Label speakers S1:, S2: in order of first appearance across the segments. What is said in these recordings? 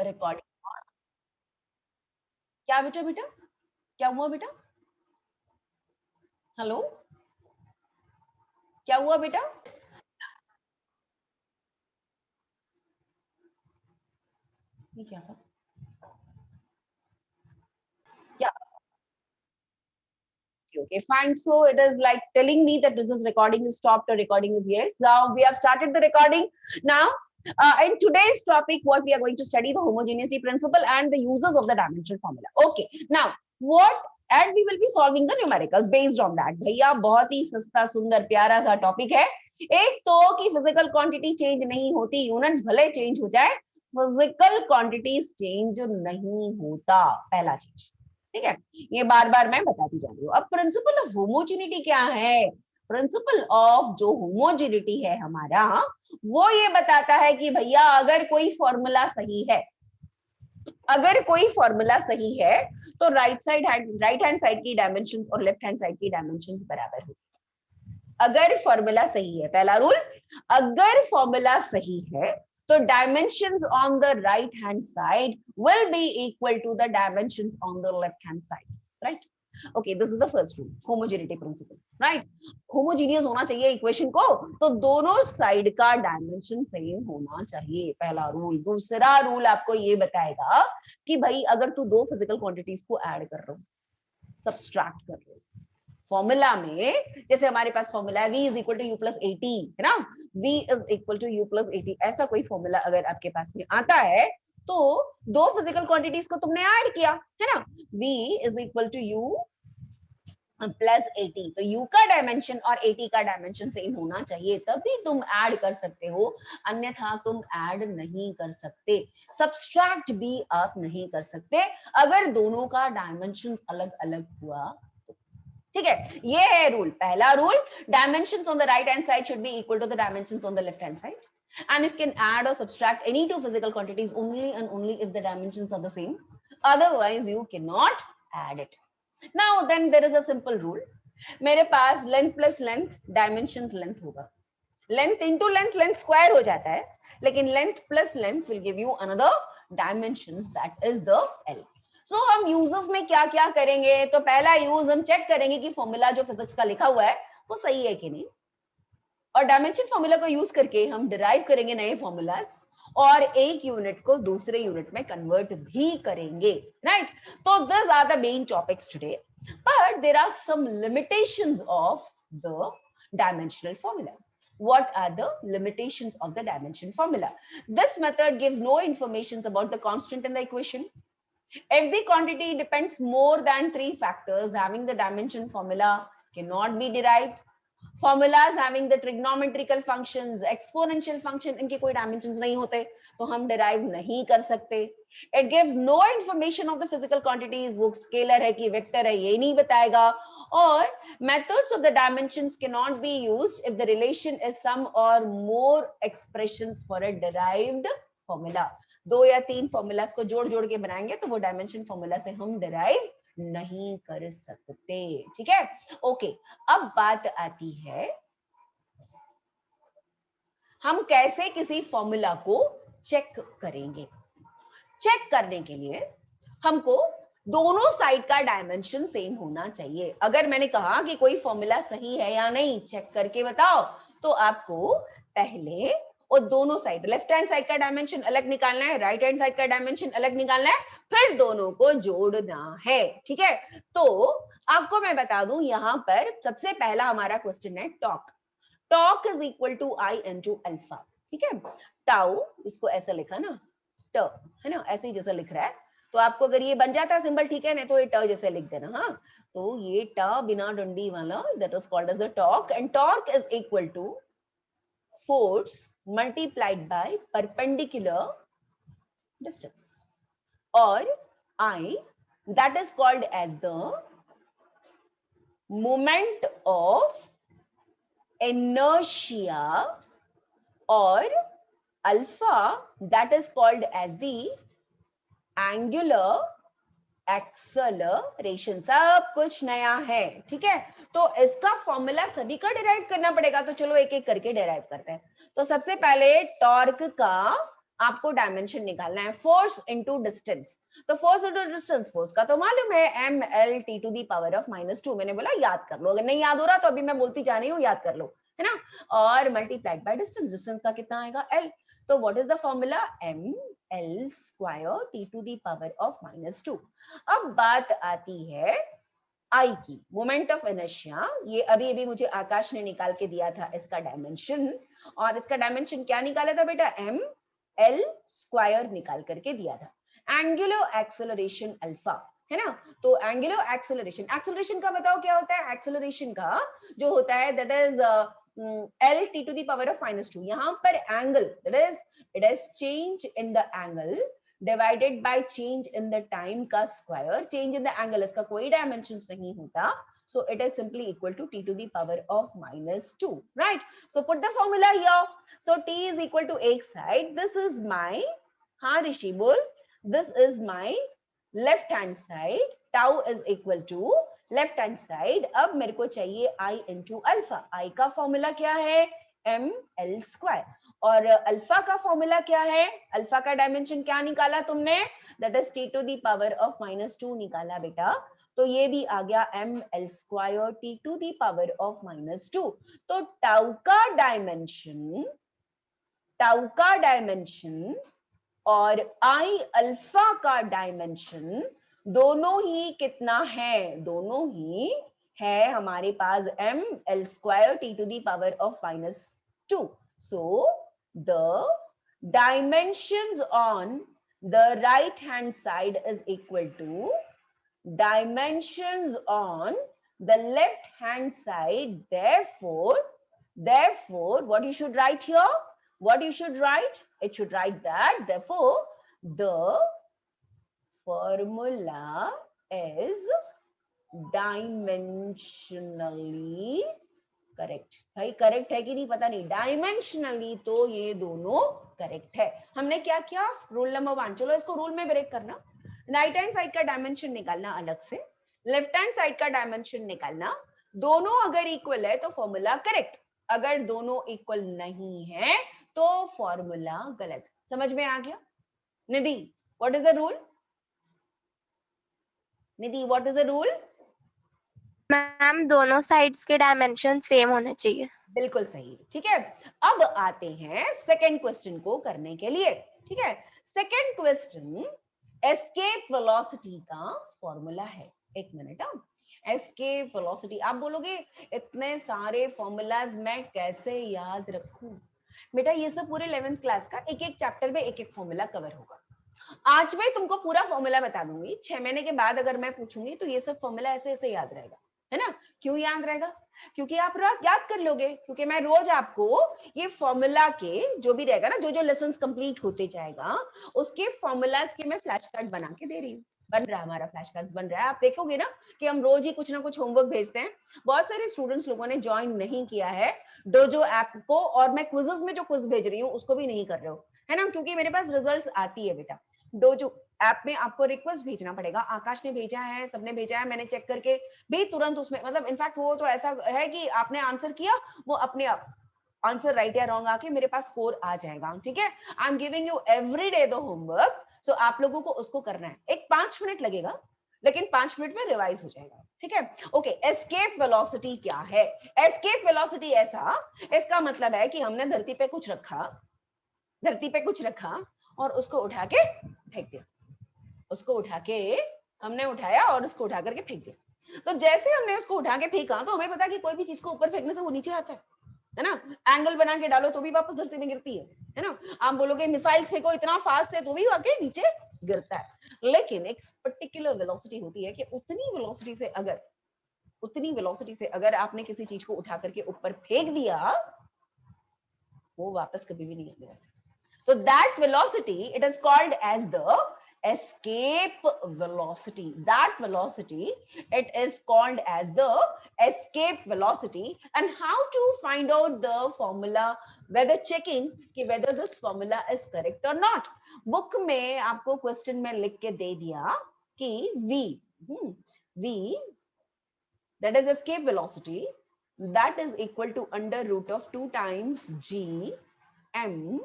S1: Recording. क्या बेटा बेटा, क्या हुआ बेटा? हेलो, क्या हुआ बेटा? ये क्या था? Yeah, okay, fine. So it is like telling me that this is recording is stopped or recording is yes. Now we have started the recording. Now, in today's topic, what we are going to study the homogeneity principle and the uses of the dimension formula. Okay. Now, what and we will be solving the numericals based on that. भैया बहुत ही सस्ता सुंदर प्यारा सा topic है। एक तो कि फिजिकल क्वांटिटी चेंज नहीं होती, यूनिट्स भले चेंज हो जाए, फिजिकल क्वांटिटीज चेंज नहीं होता, पहला चीज। ठीक है, ये बार बार मैं बताती जा रही हूँ। अब प्रिंसिपल ऑफ होमोजेनिटी क्या है? प्रिंसिपल ऑफ जो होमोजेनिटी है हमारा, वो ये बताता है कि भैया अगर कोई फॉर्मूला सही है, अगर कोई फॉर्मूला सही है तो राइट हैंड साइड की डायमेंशंस और लेफ्ट हैंड साइड की डायमेंशंस बराबर होगी। अगर फॉर्मूला सही है, पहला रूल, अगर फॉर्मूला सही है तो dimensions on the right hand side will be equal to the dimensions on the left hand side, right? Okay, this is the first rule, homogeneity principle, right? Homogeneous होना चाहिए equation को, तो दोनों side का dimension same होना चाहिए, पहला rule. दूसरा रूल आपको ये बताएगा कि भाई अगर तू दो फिजिकल क्वांटिटीज को ऐड कर रहा हूं, सब्सट्रैक्ट कर रहा हूं, फॉर्मूला में जैसे हमारे पास फॉर्मूला है v is equal to u plus 80, है ना? v is equal to u plus 80, ऐसा कोई फॉर्मूला अगर आपके पास में आता है तो दो फिजिकल क्वांटिटीज को तुमने ऐड किया, है ना? v is equal to u plus 80, तो u का डायमेंशन और 80 का डायमेंशन सेम होना चाहिए, तभी तुम ऐड कर सकते हो, अन्यथा तुम ऐड नहीं कर सकते, सब्सट्रैक्ट भी आप नहीं कर सकते अगर दोनों का डायमेंशन अलग अलग हुआ। ठीक है, ये है रूल, पहला rule, dimensions on the right hand side should be equal to the dimensions on the left hand side, and you can add or subtract any two physical quantities only and only if the dimensions are the same, otherwise you cannot add it. Now then there is a simple rule, मेरे पास length plus length dimensions length होगा, length into length length square हो जाता है, लेकिन length plus length will give you another dimensions that is the L. So हम यूजर्स में क्या क्या करेंगे, तो पहला यूज हम चेक करेंगे कि फॉर्मूला जो फिजिक्स का लिखा हुआ है वो सही है कि नहीं, और डायमेंशन फॉर्मूला को यूज करके हम डिराइव करेंगे नए फॉर्मूलाज, और एक यूनिट को दूसरे यूनिट में कन्वर्ट भी करेंगे, राइट? तो this are the main topics today, but there are some limitations of the dimensional formula. What are the limitations of the dimension formula? This method gives no information about the constant in the equation. If the quantity depends more than 3 factors, having the dimension formula cannot be derived. Formulas having the trigonometrical functions, exponential function, इनके कोई dimensions नहीं होते, तो हम derive नहीं कर सकते. It gives no information of the physical quantities, वो scalar है कि vector है ये नहीं बताएगा, और methods of the dimensions cannot be used if the relation is some or more expressions for a derived formula. दो या तीन फॉर्मूलाज को जोड़ जोड़ के बनाएंगे तो वो डायमेंशन फॉर्मूला से हम डिराइव नहीं कर सकते, ठीक है? ओके, अब बात आती है हम कैसे किसी फॉर्मूला को चेक करेंगे। चेक करने के लिए हमको दोनों साइड का डायमेंशन सेम होना चाहिए। अगर मैंने कहा कि कोई फॉर्मूला सही है या नहीं चेक करके बताओ, तो आपको पहले और दोनों साइड, लेफ्ट हैंड साइड का डायमेंशन अलग निकालना है, राइट हैंड साइड का डायमेंशन अलग निकालना है, फिर दोनों को जोड़ना है, ठीक है? तो आपको मैं बता दूं, यहां पर सबसे पहला हमारा क्वेश्चन है torque. Torque is equal to I into alpha, ठीक है? टाउ, इसको ऐसा लिखा ना, ट, है ना, ऐसे ही जैसा लिख रहा है, तो आपको अगर ये बन जाता है सिंबल, ठीक है ना, तो ये ट जैसे लिख देना, हाँ? तो ये ट बिना डंडी वाला, that is called as the torque, and torque is equal to force multiplied by perpendicular distance, or I, that is called as the moment of inertia, or alpha, that is called as the angular acceleration. सब कुछ नया है, ठीक है? तो इसका formula सभी का डिराइव करना पड़ेगा, तो चलो एक एक करके डिराइव करते हैं। तो सबसे पहले टॉर्क का आपको डायमेंशन निकालना है, फोर्स इनटू डिस्टेंस। तो फोर्स इनटू डिस्टेंस, फोर्स का तो मालूम है ml(T⁻²-2। मैंने बोला याद कर लो, अगर नहीं याद हो रहा तो अभी मैं बोलती जा रही हूँ, याद कर लो, है ना। और मल्टीप्लाइड बाय डिस्टेंस, डिस्टेंस का कितना आएगा l। तो what is the formula, ml²(T⁻²)-2। अब बात आती है आई की, मोमेंट ऑफ इनर्शिया। ये अभी अभी मुझे आकाश ने निकाल के दिया था इसका डायमेंशन, और इसका डायमेंशन क्या निकाला था बेटा, ml² निकाल करके दिया था। एंगुलर एक्सेलरेशन अल्फा, है ना। तो एंगुलर एक्सेलरेशन, एक्सेलरेशन का बताओ क्या होता है, एक्सेलरेशन का जो होता है दैट इज L(T⁻²)-2। यहाँ पर angle that is it is change in the angle divided by change in the time का square. Change in the angle, इसका कोई डायमेंशंस नहीं होता, so it is simply equal to T⁻², right? So put the formula here. So T is equal to एक side, this is my, हाँ ऋषि बोल, this is my left hand side, tau is equal to left hand side. अब मेरे को चाहिए I into alpha. I का formula क्या है, ml², और अल्फा का फॉर्मूला क्या है, अल्फा का डायमेंशन क्या निकाला तुमने, दैट इज T⁻² निकाला बेटा। तो ये भी आ गया ml²T⁻²। तो टाउ का डायमेंशन और आई अल्फा का डायमेंशन दोनों ही कितना है, दोनों ही है हमारे पास ml²T⁻²। So the dimensions on the right hand side is equal to dimensions on the left hand side. Therefore what you should write here, what you should write, it should write that therefore the formula is dimensionally correct. भाई correct है कि नहीं पता नहीं, dimensionally तो ये दोनों correct है। हमने क्या किया, रूल नंबर 1, चलो इसको रूल में ब्रेक करना। राइट हैंड साइड का डायमेंशन निकालना अलग से, लेफ्ट हैंड साइड का डायमेंशन निकालना, दोनों अगर इक्वल है तो फॉर्मूला करेक्ट, अगर दोनों इक्वल नहीं है तो फॉर्मूला गलत। समझ में आ गया। Nidhi what is the rule, Nidhi what is the rule.
S2: Ma'am दोनों साइड्स के डायमेंशन सेम होने चाहिए।
S1: बिल्कुल सही, ठीक है। अब आते हैं सेकंड क्वेश्चन को करने के लिए, ठीक है। सेकंड क्वेश्चन एस्केप वेलोसिटी का फॉर्मूला है। एक मिनट, एस्केप वेलोसिटी, आप बोलोगे इतने सारे फॉर्मूलाज मैं कैसे याद रखूं। बेटा ये सब पूरे 11th क्लास का एक एक चैप्टर में एक एक फॉर्मूला कवर होगा। आज मैं तुमको पूरा फॉर्मूला बता दूंगी, 6 महीने के बाद अगर मैं पूछूंगी तो ये सब फॉर्मूला ऐसे ऐसे याद रहेगा, है ना। क्यों याद रहेगा, क्योंकि आप रोज याद कर लोगे, क्योंकि मैं रोज आपको ये फॉर्मूला के जो भी रहेगा ना, जो जो लेसन्स कंप्लीट होते जाएगा उसके फॉर्मूलाज के मैं फ्लैश कार्ड बना के दे रही हूँ। बन रहा है हमारा फ्लैश कार्ड्स बन रहा है, आप देखोगे ना कि हम रोज ही कुछ ना कुछ होमवर्क भेजते हैं। बहुत सारे स्टूडेंट्स लोगों ने ज्वाइन नहीं किया है डोजो ऐप को, और मैं क्विजेस में जो क्विज भेज रही हूँ उसको भी नहीं कर रहे हो, है ना, क्योंकि मेरे पास रिजल्ट्स आती है बेटा। डोजो ऐप में आपको रिक्वेस्ट भेजना पड़ेगा, आकाश ने भेजा है, सबने भेजा है, मैंने चेक करके भी तुरंत उसमें, मतलब इनफैक्ट वो तो ऐसा है कि आपने आंसर किया, वो अपने आप आंसर राइट या रॉन्ग आके मेरे पास स्कोर आ जाएगा, ठीक है। I am giving you every day the homework, so आप लोगों को उसको करना है। एक 5 मिनट लगेगा, लेकिन 5 मिनट में रिवाइज हो जाएगा, ठीक है। ओके, एस्केप वेलोसिटी क्या है। एस्केप वेलोसिटी ऐसा, इसका मतलब है कि हमने धरती पे कुछ रखा और उसको उठा के फेंक दिया, उसको उठा के हमने उठाया और उसको उठा करके फेंक दिया। तो जैसे हमने उसको उठा के फेंका तो हमें पता कि कोई भी चीज को ऊपर फेंकने से वो नीचे आता है ना। एंगल बना के डालो तो भी वापस धरती में गिरती है ना। आप बोलोगे मिसाइल्स फेंको इतना फास्ट है तो भी वाकई नीचे गिरता है, लेकिन एक पर्टिकुलर वेलोसिटी होती है कि उतनी वेलोसिटी से अगर आपने किसी चीज को उठा करके ऊपर फेंक दिया वो वापस कभी भी नहीं आने वाला। So that velocity, it is called as the escape velocity. That velocity, it is called as the escape velocity. And how to find out the formula, whether checking कि whether this formula is correct or not. Book में आपको question में लिख के दे दिया कि v that is escape velocity, that is equal to under root of 2 times g m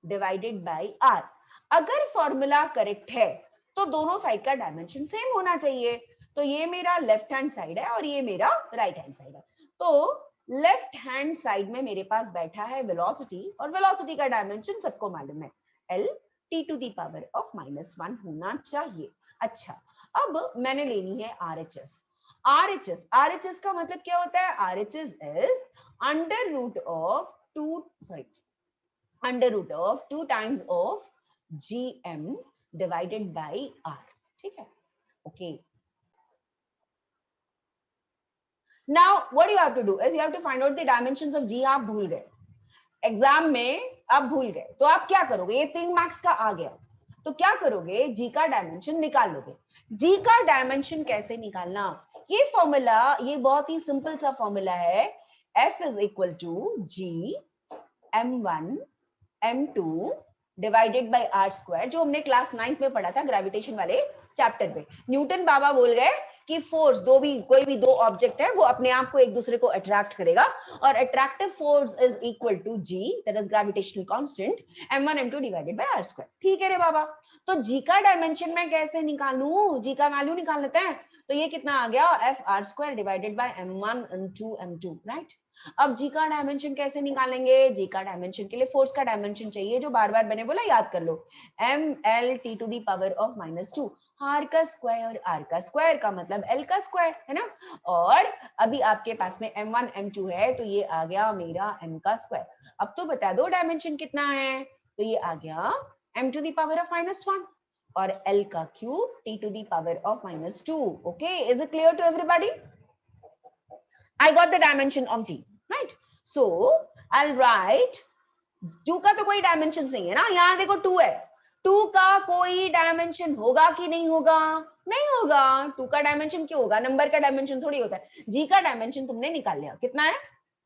S1: divided by r। अगर formula correct है तो दोनों साइड का डायमेंशन सेम होना चाहिए। तो ये मेरा लेफ्ट हैंड साइड है और ये मेरा राइट हैंड साइड है। तो लेफ्ट हैंड साइड में मेरे पास बैठा है वेलोसिटी, और वेलोसिटी का डायमेंशन सबको मालूम है, l t to the power of -1 होना चाहिए। अच्छा, अब मैंने लेनी है RHS। RHS का मतलब क्या होता है? RHS is under root of 2 times of GM divided by R। ठीक है, okay. Now what you have to do is you have to find out the dimensions of G। आप भूल गए एग्जाम में, आप भूल गए तो आप क्या करोगे? ये 3 मार्क्स का आ गया तो क्या करोगे? G का डायमेंशन निकाल लोगे। G का डायमेंशन कैसे निकालना? ये फॉर्मूला, ये बहुत ही सिंपल सा फॉर्मूला है। F is equal to G m1 m2 divided by r square, जो हमने क्लास 9th में पढ़ा था ग्रेविटेशन वाले चैप्टर में। न्यूटन बाबा बोल गए कि फोर्स, कोई भी दो ऑब्जेक्ट है वो अपने आप को एक दूसरे को अट्रैक्ट करेगा, और attractive force is equal to G, that is gravitational constant, m1 m2 divided by r square. ठीक है रे बाबा, तो G का डायमेंशन मैं कैसे निकालूं? G का वैल्यू निकाल लेते हैं। तो ये कितना आ गया? f r square divided by m1 m2 m2, right. अब G का डायमेंशन कैसे निकालेंगे? G का डायमेंशन के लिए फोर्स का डायमेंशन चाहिए, जो बार बार मैंने बोला, याद कर लो, ml t to the power of -2, r का स्क्वायर, r का स्क्वायर का मतलब l का स्क्वायर है ना। और अभी आपके पास में m1 m2 है तो ये आ गया मेरा m का स्क्वायर। अब तो बता दो डायमेंशन कितना है? तो ये आ गया m to the power of -1 और l का cube t to the power of -2। Okay, is it clear to everybody? I got the dimension of G, right? So I'll write 2 का तो कोई डायमेंशन नहीं है ना, यहाँ देखो 2 है, 2 का कोई डायमेंशन होगा कि नहीं होगा? नहीं होगा। 2 का डायमेंशन क्यों होगा? नंबर का डायमेंशन थोड़ी होता है। G का डायमेंशन तुमने निकाल लिया, कितना है?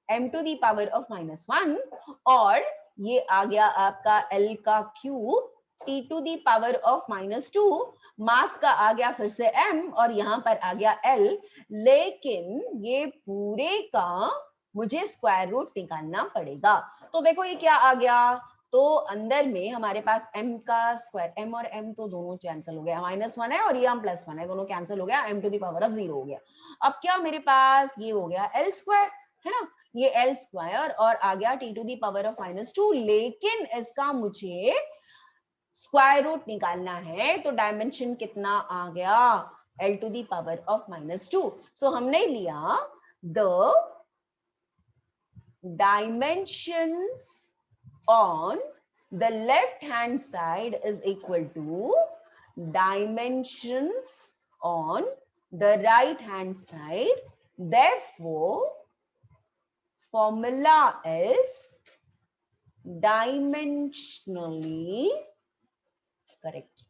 S1: m to the power of -1 और ये आ गया आपका l का cube t to the power of -2, mass का आ गया फिर से m और यहाँ पर आ गया l, लेकिन ये पूरे का मुझे स्क्वायर रूट निकालना पड़ेगा। तो देखो ये क्या आ गया, तो अंदर में हमारे पास m का स्क्वायर, m और m तो दोनों कैंसिल हो गया, -1 है और ये +1 है, दोनों कैंसिल हो गया, m to the power of 0 हो गया। अब क्या मेरे पास ये हो गया l स्क्वायर, है ना, ये l स्क्वायर और आ गया t to the power of -2, लेकिन इसका मुझे स्क्वायर रूट निकालना है, तो डायमेंशन कितना आ गया? l to the power of -2। So हमने लिया the dimensions on the left hand side is equal to dimensions on the right hand side, therefore formula is dimensionally correct।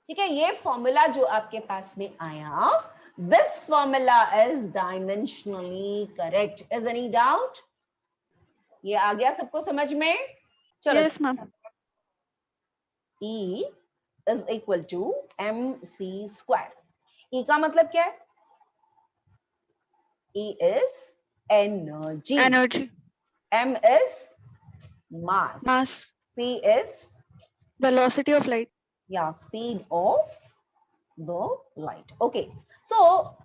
S1: ठीक है, ये फॉर्मूला जो आपके पास में आया, this formula is dimensionally correct। is any doubt? ये आ गया सबको समझ में? चलो,
S3: Yes, ma'am.
S1: E is equal to mc square। E का मतलब क्या है? E is energy,
S3: Energy,
S1: m is mass,
S3: mass,
S1: c is
S3: velocity of light.
S1: speed of the light। okay, so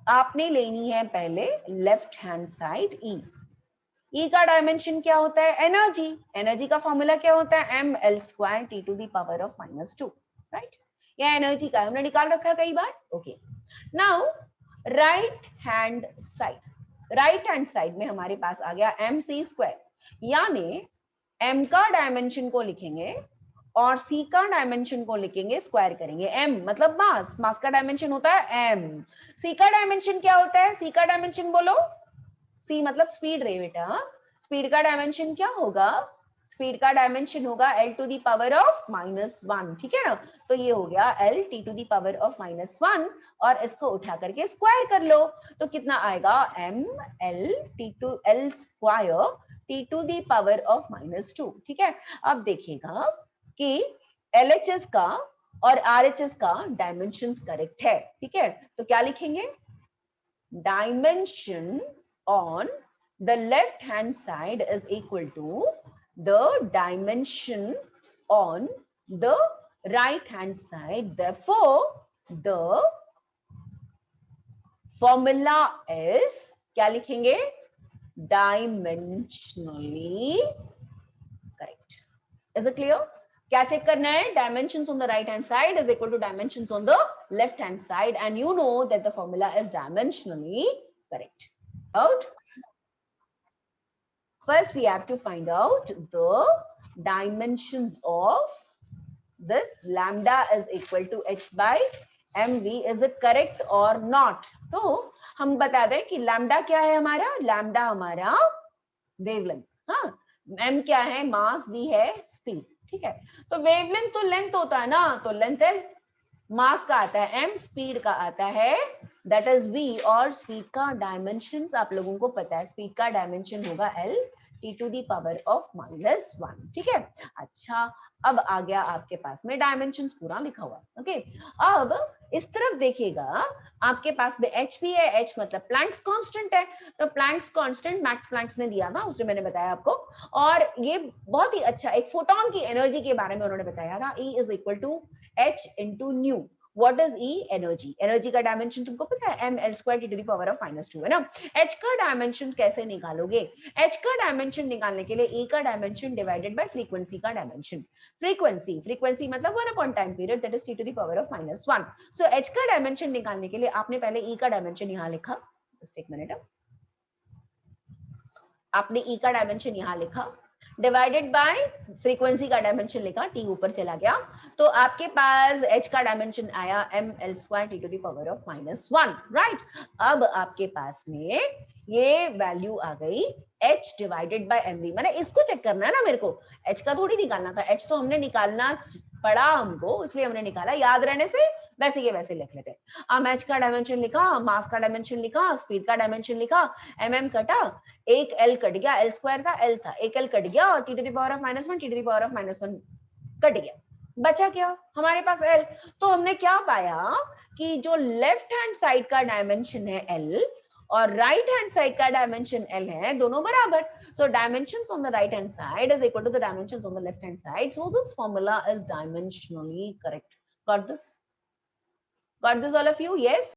S1: आपने लेनी है पहले left hand side E। E का dimension क्या होता है? एनर्जी। एनर्जी का फॉर्मूला क्या होता है? ml square t to the power of -2, right. ये एनर्जी का हमने निकाल रखा है कई बार। Okay, now right hand side में हमारे पास आ गया mc स्क्वायर, यानी m का डायमेंशन को लिखेंगे और c का डायमेंशन को लिखेंगे, स्क्वायर करेंगे। m मतलब मास, मास का डायमेंशन होता है m। c का डायमेंशन क्या होता है? c का डायमेंशन बोलो। c मतलब स्पीड रे बेटा, स्पीड का डायमेंशन क्या होगा? स्पीड का डायमेंशन होगा l to the power of -1, ठीक है ना। तो ये हो गया l t to the power of -1 और इसको उठा करके स्क्वायर कर लो, तो कितना आएगा? m l square t to the power of -2, ठीक है। अब देखिएगा कि LHS का और RHS का डायमेंशंस करेक्ट है, ठीक है। तो क्या लिखेंगे? Dimension on the left hand side is equal to the dimension on the right hand side. Therefore, the formula is, क्या लिखेंगे? Dimensionally correct. Is it clear? क्या चेक करना है? Dimensions on the right hand side is equal to dimensions on the left hand side, and you know that the formula is dimensionally correct. Out. First, we have to find out the dimensions of this. Lambda is equal to h by mv. Is it correct or not? तो हम बता दें कि lambda क्या है हमारा? Lambda हमारा wavelength. हाँ, m क्या है? Mass, v है speed. ठीक है. तो wavelength तो length होता है ना, तो length है. मास का आता है m, स्पीड का आता है दैट इज v, और स्पीड का डायमेंशंस आप लोगों को पता है, स्पीड का डायमेंशन होगा l t to the power of -1. ठीक है. अच्छा, अब आ गया आपके पास में डायमेंशंस पूरा लिखा हुआ. ओके, अब इस तरफ देखिएगा, आपके पास में h भी है. h मतलब प्लैंक्स कांस्टेंट है, तो प्लैंक्स कांस्टेंट मैक्स प्लैंक्स ने दिया था, उसने मैंने बताया आपको, और ये बहुत ही अच्छा एक फोटोन की एनर्जी के बारे में उन्होंने बताया था. E is equal to h into nu. What is E? Energy. Energy का डायमेंशन तुमको पता है, ml square t to the power of -2 है ना. h का डायमेंशन कैसे निकालोगे? h का डायमेंशन निकालने के लिए E का डायमेंशन डिवाइडेड बाय फ्रीक्वेंसी का डायमेंशन. फ्रीक्वेंसी मतलब 1 upon time period, that is t to the power of -1. So h का डायमेंशन निकालने के लिए आपने पहले E का डायमेंशन यहाँ लिखा. जस्ट एक मिनट, आपने E का डायमेंशन यहाँ लिखा, डिवाइडेड बाय फ्रीक्वेंसी का डायमेंशन लिखा, t ऊपर चला गया, तो आपके पास h का डायमेंशन आया ml square t to the power of -1. Right. अब आपके पास में ये वैल्यू आ गई h डिवाइडेड बाय mv. मैंने इसको चेक करना है ना, मेरे को h का थोड़ी निकालना था. h तो हमने निकालना पड़ा हमको, इसलिए हमने निकाला. याद रहने से वैसे के वैसे लिख लेते. अब h का डायमेंशन लिखा, मास का डायमेंशन लिखा, स्पीड का डायमेंशन लिखा, mm कटा, एक l कट गया, l स्क्वायर था, l था, एक l कट गया, और t to the power of -1 t to the power of -1 cut गया. बचा क्या हमारे पास? l. तो हमने क्या पाया कि जो लेफ्ट हैंड साइड का डायमेंशन है l और राइट हैंड साइड का डायमेंशन l है, दोनों बराबर. So dimensions on the right hand side is equal to the dimensions on the left hand side. So this formula is dimensionally correct. Got this? Got this all of you? Yes.